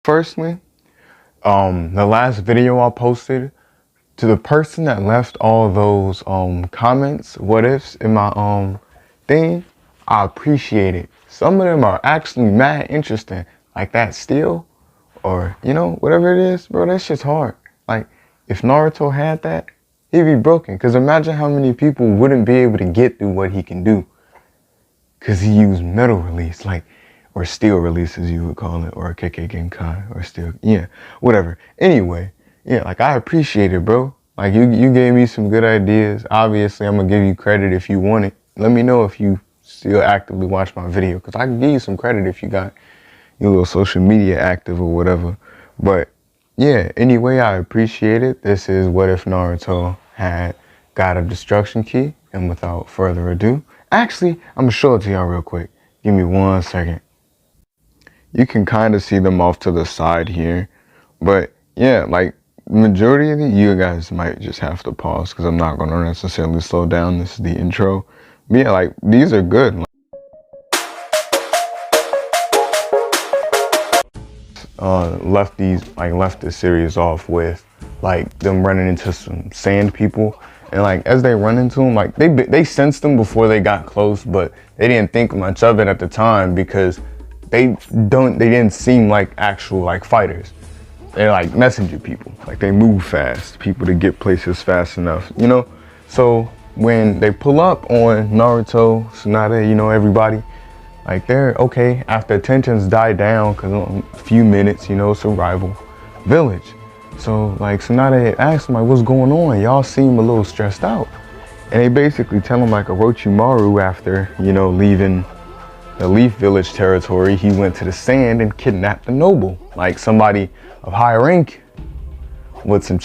Firstly, the last video I posted, to the person that left all those comments, what ifs in my thing, I appreciate it. Some of them are actually mad interesting, like that steel, or you know, whatever it is, bro. That shit's hard. Like, if Naruto had that, he'd be broken. Cause imagine how many people wouldn't be able to get through what he can do, cause he used metal release, like, or steel release as you would call it, or a KK Genkai, or steel, yeah, whatever. Anyway, yeah, like I appreciate it, bro. Like you gave me some good ideas. Obviously, I'm gonna give you credit if you want it. Let me know if you still actively watch my video, cause I can give you some credit if you got your little social media active or whatever. But yeah, anyway, I appreciate it. This is What If Naruto had got a destruction key, and without further ado, actually, I'm gonna show it to y'all real quick. Give me 1 second. You can kind of see them off to the side here, but yeah, like majority of you guys might just have to pause because I'm not going to necessarily slow down. This is the intro. But yeah, like these are good. Left this series off with like them running into some sand people, and like as they run into them, like they sensed them before they got close, but they didn't think much of it at the time because they didn't seem like actual like fighters. They're like messenger people. Like they move fast, people to get places fast enough, you know? So when they pull up on Naruto, Tsunade, you know, everybody, like they're okay after tensions die down, cause a few minutes, you know, survival village. So like Tsunade asked them like, what's going on? Y'all seem a little stressed out. And they basically tell him like Orochimaru, after, you know, leaving the Leaf Village territory, he went to the sand and kidnapped a noble, like somebody of high rank with some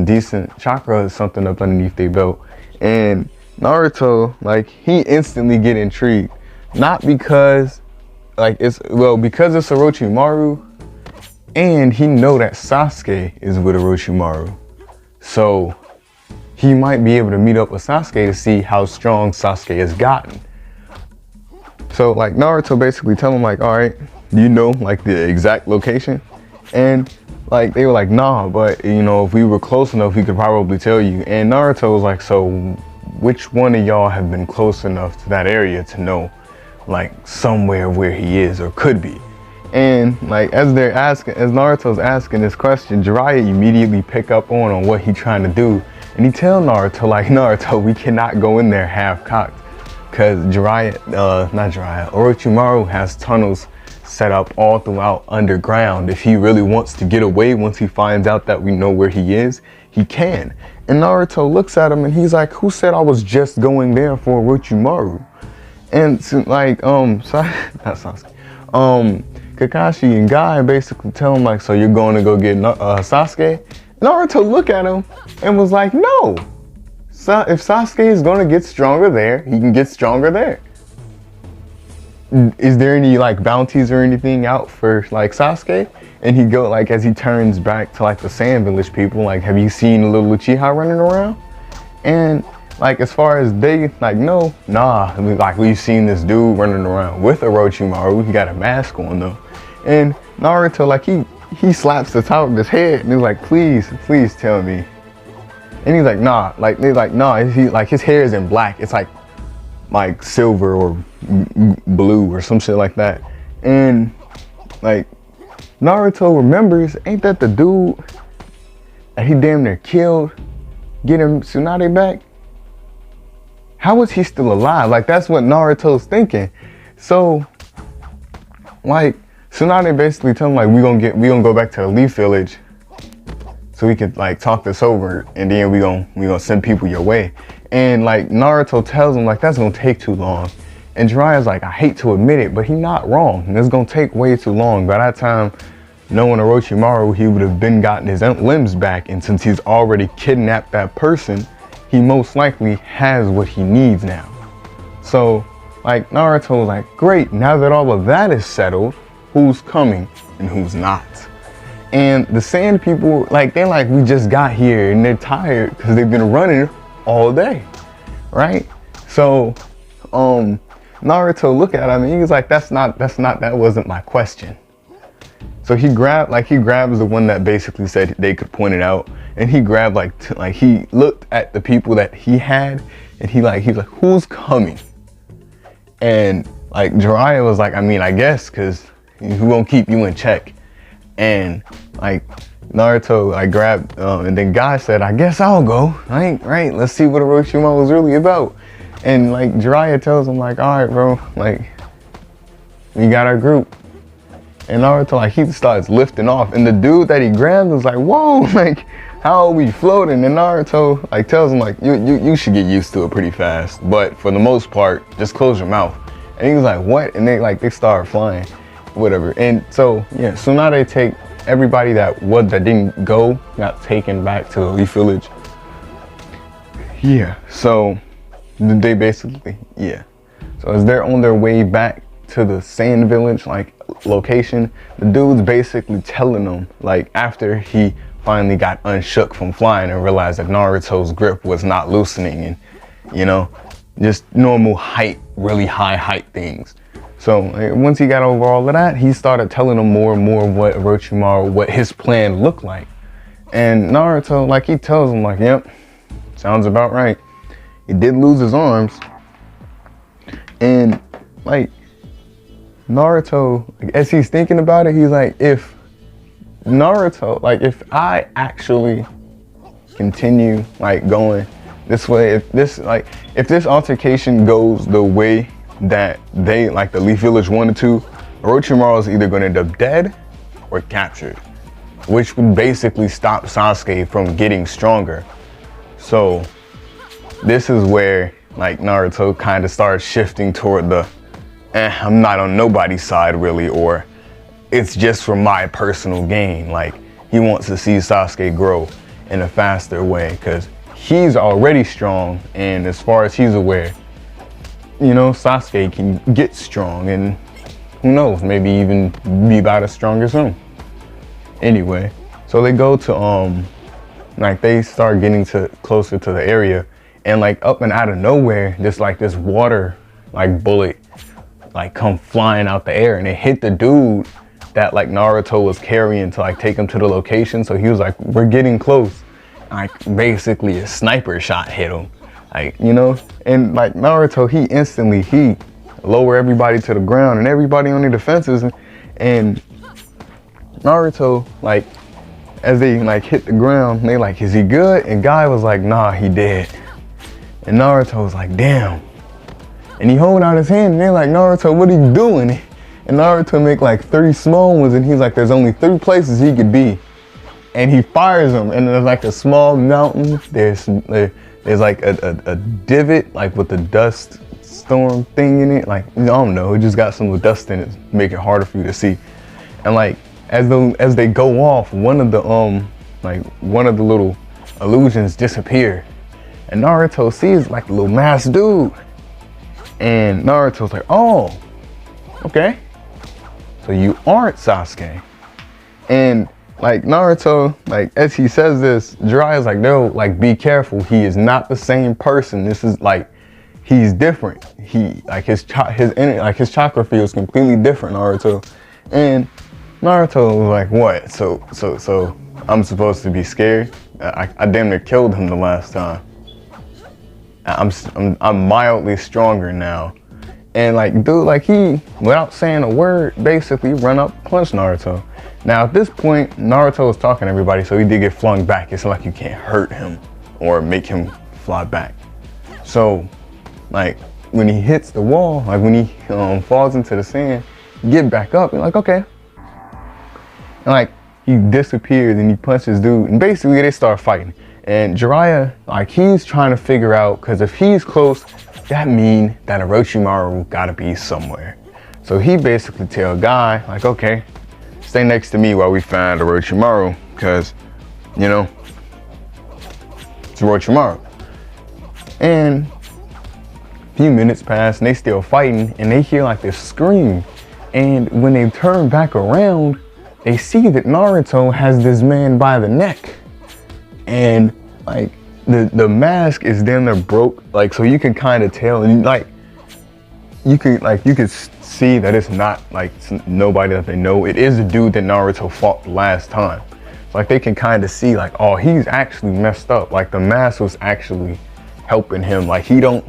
decent chakra or something up underneath their belt. And Naruto, like, he instantly get intrigued, not because like because it's Orochimaru, and he know that Sasuke is with Orochimaru, so he might be able to meet up with Sasuke to see how strong Sasuke has gotten. So like Naruto basically tell him like, all right, do you know like the exact location? And like they were like, nah, but you know, if we were close enough, we could probably tell you. And Naruto was like, so which one of y'all have been close enough to that area to know like somewhere where he is or could be? And like as Naruto's asking this question, Jiraiya immediately pick up on what he trying to do, and he tell Naruto like, Naruto, we cannot go in there half cocked. Because Orochimaru has tunnels set up all throughout underground. If he really wants to get away, once he finds out that we know where he is, he can. And Naruto looks at him and he's like, who said I was just going there for Orochimaru? And so, like, Kakashi and Guy basically tell him like, so you're going to go get Sasuke? Naruto look at him and was like, no. So if Sasuke is going to get stronger there, he can get stronger there. Is there any like bounties or anything out for like Sasuke? And he go like, as he turns back to like the Sand Village people, like, have you seen the little Uchiha running around? And like, as far as they like, no, nah, like we've seen this dude running around with Orochimaru. He got a mask on though. And Naruto, like he slaps the top of his head and he's like, please tell me. And he's like, nah, like they're like, nah, he like his hair isn't black, it's like silver or blue or some shit like that. And like Naruto remembers, ain't that the dude that he damn near killed, getting Tsunade back? How was he still alive? Like that's what Naruto's thinking. So like Tsunade basically tell him like, we gonna go back to the Leaf Village so we could like talk this over, and then we gonna send people your way. And like Naruto tells him like, that's gonna take too long. And Jiraiya's like, I hate to admit it, but he's not wrong. And it's gonna take way too long. By that time, knowing Orochimaru, he would have been gotten his limbs back. And since he's already kidnapped that person, he most likely has what he needs now. So like Naruto was like, great, now that all of that is settled, who's coming and who's not? And the Sand people, like, they're like, we just got here and they're tired because they've been running all day, right? So Naruto look at him and he was like, that wasn't my question. So he grabs the one that basically said they could point it out, and he grabbed like he looked at the people that he had, and he's like, who's coming? And like Jiraiya was like, I mean, I guess, cause who won't keep you in check? And like Naruto like grabbed, and then Guy said, I guess I'll go. Right, let's see what Orochimaru was really about. And like Jiraiya tells him like, all right, bro, like we got our group. And Naruto, like, he starts lifting off, and the dude that he grabbed was like, whoa, like, how are we floating? And Naruto like tells him like, you should get used to it pretty fast, but for the most part, just close your mouth. And he was like, what? And they start flying, whatever. And so yeah, so now they take everybody that didn't go, got taken back to the Leaf Village. Yeah, so they basically, yeah. So as they're on their way back to the Sand Village, like, location, the dude's basically telling them, like, after he finally got unshook from flying and realized that Naruto's grip was not loosening, and, you know, just normal height, really high height things. So like, once he got over all of that, he started telling them more and more what Orochimaru, what his plan looked like. And Naruto, like, he tells him like, yep, sounds about right. He did lose his arms. And like, Naruto, as he's thinking about it, he's like, if I actually continue like going this way, if this altercation goes the way that they, like the Leaf Village wanted to, Orochimaru is either going to end up dead or captured, which would basically stop Sasuke from getting stronger. So this is where like Naruto kind of starts shifting toward the I'm not on nobody's side really, or it's just for my personal gain. Like, he wants to see Sasuke grow in a faster way because he's already strong, and as far as he's aware, you know, Sasuke can get strong, and who knows, maybe even be about as strong as him. Anyway, so they go to like they start getting closer to the area, and like up and out of nowhere, just like this water like bullet like come flying out the air, and it hit the dude that like Naruto was carrying to like take him to the location. So he was like, we're getting close. Like basically a sniper shot hit him, like, you know. And like Naruto, he lower everybody to the ground and everybody on the defenses, and Naruto, like, as they like hit the ground, they like, is he good? And Guy was like, nah, he dead. And Naruto was like, damn. And he hold out his hand, and they're like, Naruto, what are you doing? And Naruto make like 30 small ones, and he's like, there's only 3 places he could be. And he fires them, and there's like a small mountain. There's like a divot, like with the dust storm thing in it. Like, I don't know, it just got some dust in it, make it harder for you to see. And like, as they go off, one of the little illusions disappear. And Naruto sees like a little masked dude. And Naruto's like, oh, okay. So you aren't Sasuke. And like Naruto, like as he says this, Jiraiya's like, no, like be careful. He is not the same person. This is like, he's different. He like his chakra field is completely different, Naruto. And Naruto was like, what? So I'm supposed to be scared? I damn near killed him the last time. I'm mildly stronger now. And like, dude, like he, without saying a word, basically run up, punch Naruto. Now at this point, Naruto was talking to everybody, so he did get flung back. It's like you can't hurt him or make him fly back. So like when he hits the wall, like when he falls into the sand, get back up and like, okay. And like he disappears and he punches dude, and basically they start fighting. And Jiraiya, like he's trying to figure out, because if he's close, that mean that Orochimaru gotta be somewhere. So he basically tell Guy, like, okay, stay next to me while we find Orochimaru, because, you know, it's Orochimaru. And a few minutes pass and they still fighting, and they hear like this scream. And when they turn back around, they see that Naruto has this man by the neck. And like the mask is damn near broke, like, so you can kind of tell, and like you could see that it's not like nobody that they know. It is a dude that Naruto fought last time. Like they can kind of see like, oh, he's actually messed up. Like the mask was actually helping him. Like he doesn't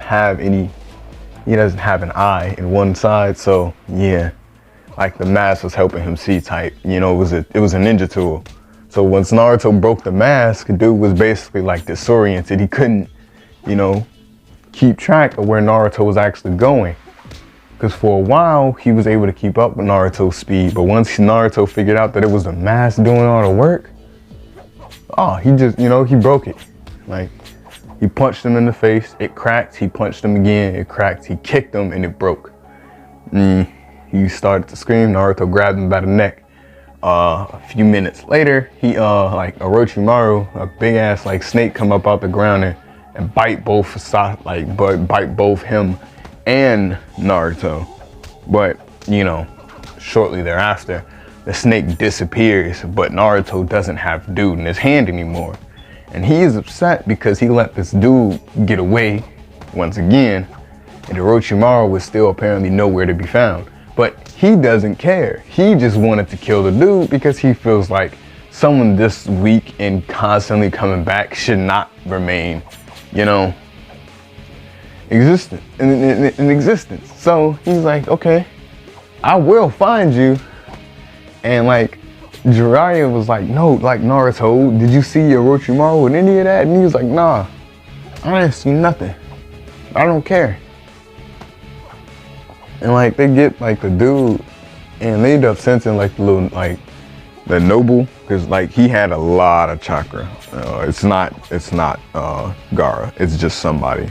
have an eye in one side. So yeah, like the mask was helping him see type. You know, it was a ninja tool. So once Naruto broke the mask, dude was basically like disoriented. He couldn't, you know, keep track of where Naruto was actually going. Because for a while, he was able to keep up with Naruto's speed. But once Naruto figured out that it was the mask doing all the work, oh, he just, you know, he broke it. Like, he punched him in the face, it cracked. He punched him again, it cracked. He kicked him and it broke. He started to scream. Naruto grabbed him by the neck. A few minutes later, he, like Orochimaru, a big ass like snake come up out the ground and bite both him and Naruto. But, you know, shortly thereafter, the snake disappears, but Naruto doesn't have dude in his hand anymore. And he is upset because he let this dude get away once again, and Orochimaru was still apparently nowhere to be found. But he doesn't care. He just wanted to kill the dude because he feels like someone this weak and constantly coming back should not remain, you know, in existence. So he's like, okay, I will find you. And like Jiraiya was like, no, like Naruto, did you see Orochimaru with any of that? And he was like, nah, I didn't see nothing. I don't care. And like they get like the dude and they end up sensing like the little, like the noble, because like he had a lot of chakra. It's not Gaara, it's just somebody.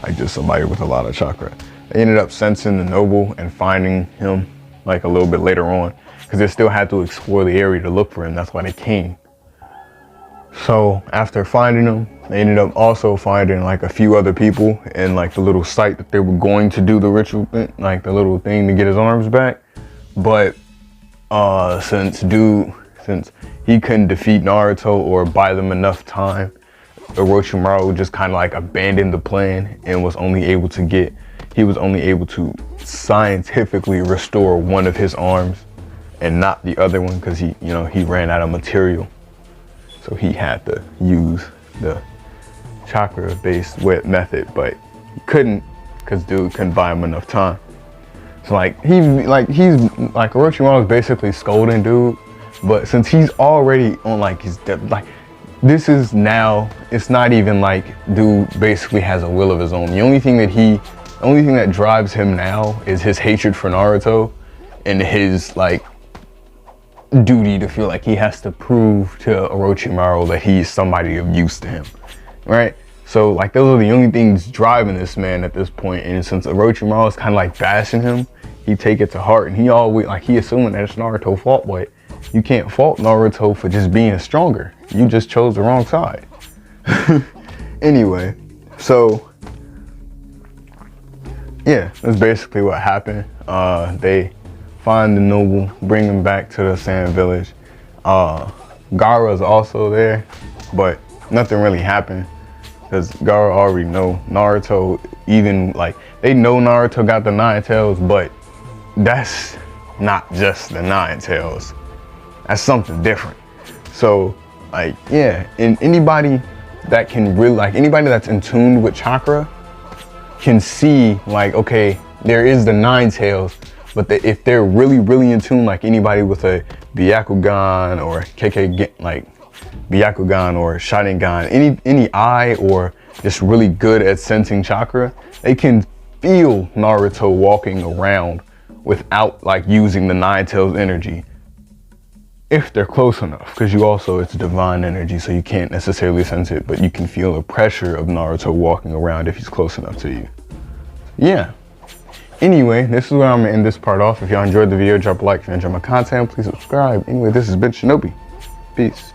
Like just somebody with a lot of chakra. They ended up sensing the noble and finding him like a little bit later on, because they still had to explore the area to look for him. That's why they came. So after finding him, they ended up also finding like a few other people in like the little site that they were going to do the ritual thing, like the little thing to get his arms back. But since he couldn't defeat Naruto or buy them enough time, Orochimaru just kind of like abandoned the plan and was only able to scientifically restore one of his arms and not the other one, because he ran out of material. So he had to use the chakra-based method, but he couldn't because dude couldn't buy him enough time. So Orochimaru is basically scolding dude, but since he's already on like his this is now, it's not even like dude basically has a will of his own. The only thing that drives him now is his hatred for Naruto and his like duty to feel like he has to prove to Orochimaru that he's somebody of use to him, right? So like those are the only things driving this man at this point. And since Orochimaru is kind of like bashing him, he take it to heart, and he always like he assuming that it's Naruto's fault, but you can't fault Naruto for just being stronger. You just chose the wrong side. Anyway, so yeah, that's basically what happened. They find the noble, bring him back to the Sand Village. Gaara's also there, but nothing really happened because Gaara already know Naruto. Even like they know Naruto got the 9 tails, but that's not just the 9 tails. That's something different. So like, yeah, and anybody that can really, like anybody that's in tune with chakra can see like, okay, there is the 9 tails, but if they're really, really in tune, like anybody with a Byakugan or Byakugan or Sharingan, any eye or just really good at sensing chakra, they can feel Naruto walking around without like using the 9 tails energy. If they're close enough, because it's divine energy, so you can't necessarily sense it, but you can feel the pressure of Naruto walking around if he's close enough to you. Yeah. Anyway, this is where I'm gonna end this part off. If y'all enjoyed the video, drop a like. If you enjoyed my content, please subscribe. Anyway, this has been Shinobi. Peace.